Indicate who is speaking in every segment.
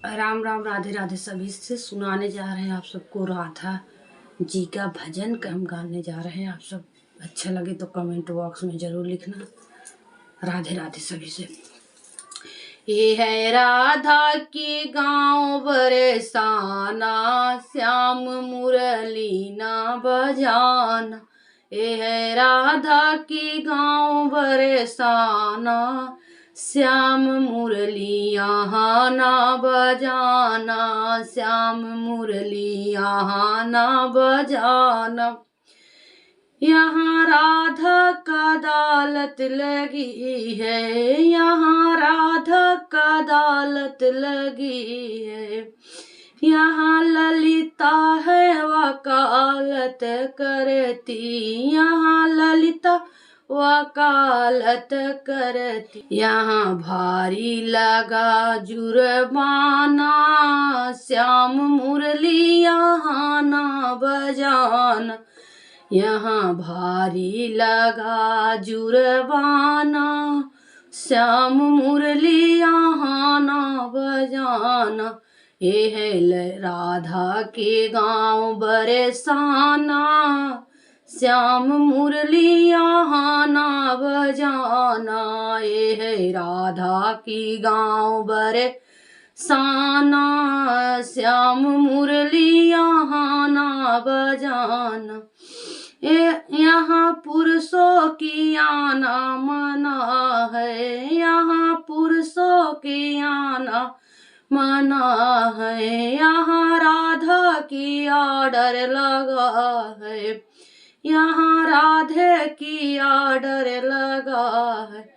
Speaker 1: राम राम राधे राधे। सभी से सुनाने जा रहे हैं आप सबको राधा जी का भजन हम गाने जा रहे हैं। आप सब अच्छा लगे तो कमेंट बॉक्स में जरूर लिखना। राधे राधे सभी से। ये है राधा की गाँव बरसाना, श्याम मुरली ना बजाना। ये है राधा की गाँव बरसाना, श्याम मुरली यहाँ ना बजाना, श्याम मुरली यहाँ ना बजाना। यहाँ राधा का अदालत लगी है, यहाँ राधा का अदालत लगी है। यहाँ ललिता है वकालत करती, यहाँ ललिता वकालत करती। यहाँ भारी लगा जुर्माना, श्याम मुरली यहाँ ना बजाना। यहाँ भारी लगा जुर्माना, श्याम मुरली यहाँ ना बजाना। ये है राधा के गाँव बरसाना, श्याम मुरली यहाँ ना बजाना। ये है राधा की गाँव बरसाना, श्याम मुरली यहाँ ना बजाना। यहाँ पुरुषों की आना मना है, यहाँ पुरुषों की आना मना है। यहाँ राधा की आर्डर लगा है, यहाँ राधे की आर्डर लगा है।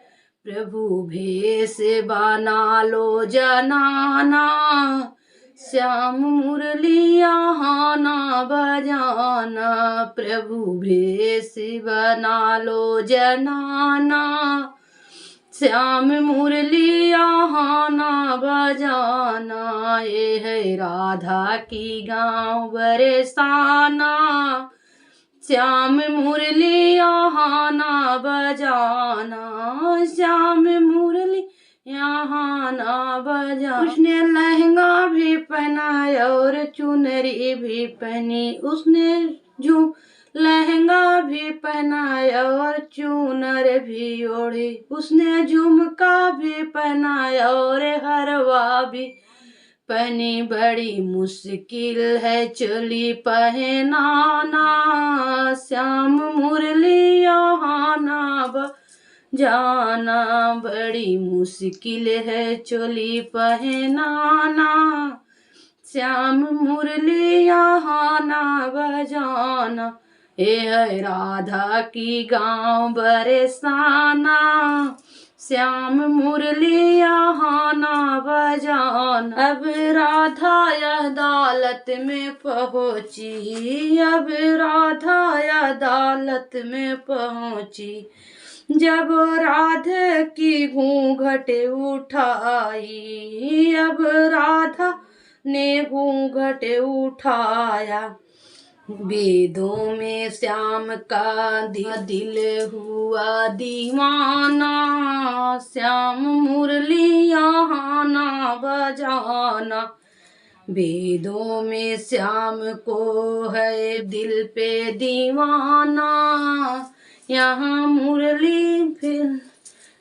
Speaker 1: प्रभु भेष बना लो जनाना, श्याम मुरली यहाँ ना बजाना। प्रभु भेष बना लो जनाना, श्याम मुरली यहाँ ना बजाना। ये है राधा की गाँव बरसाना, श्याम मुरली यहाँ ना बजाना, श्याम मुरली यहाँ ना बजा। उसने लहंगा भी पहना और चुनरी भी पहनी, उसने जो लहंगा भी पहना और चुनर भी ओढ़ी। उसने झुमका भी पहना और हरवा भी पहनी। बड़ी मुश्किल है चोली पहनाना, श्याम मुरली यहाँ ना बजाना। बड़ी मुश्किल है चोली पहनाना, श्याम मुरली यहाँ ना बजाना। ये है राधा की गाँव बरसाना, श्याम मुरली यहाँ ना बजाना। अब राधा अदालत में पहुँची, अब राधा अदालत में पहुँची। जब राधे की घूंघट उठाई, अब राधा ने घूंघट उठाया। वेदों में श्याम का दिल हुआ दीवाना, श्याम मुरली यहाँ ना बजाना। वेदों में श्याम को है दिल पे दीवाना, यहाँ मुरली फिर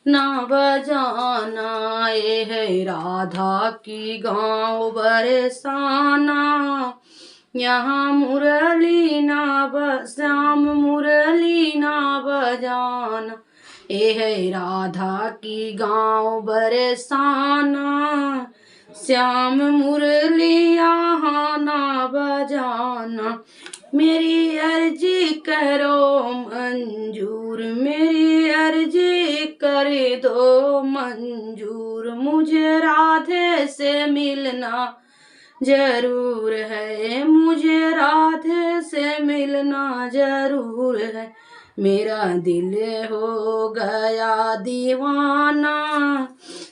Speaker 1: ना बजाना। ये है राधा की गाँव बरसाना, यहाँ मुरली ना श्याम मुरली ना बजाना। ये है राधा की गाँव बरसाना, श्याम मुरली यहाँ ना बजाना। मेरी अर्जी करो मंजूर, मेरी अर्जी कर दो मंजूर। मुझे राधे से मिलना जरूर है, मुझे राधे से मिलना जरूर है। मेरा दिल हो गया दीवाना,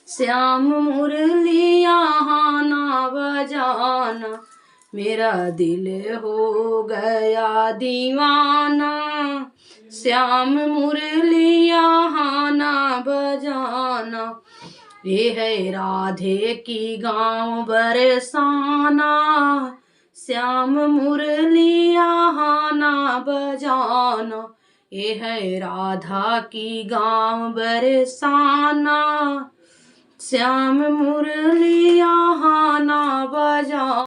Speaker 1: श्याम मुरली यहाँ ना बजाना। मेरा दिल हो गया दीवाना, श्याम मुरली यहाँ ना बजाना। ये है राधे की गाँव बरसाना, श्याम मुरलिया हाना बजाना। ये है राधा की गाँव बरसाना, श्याम मुरलिया हाना बजाना।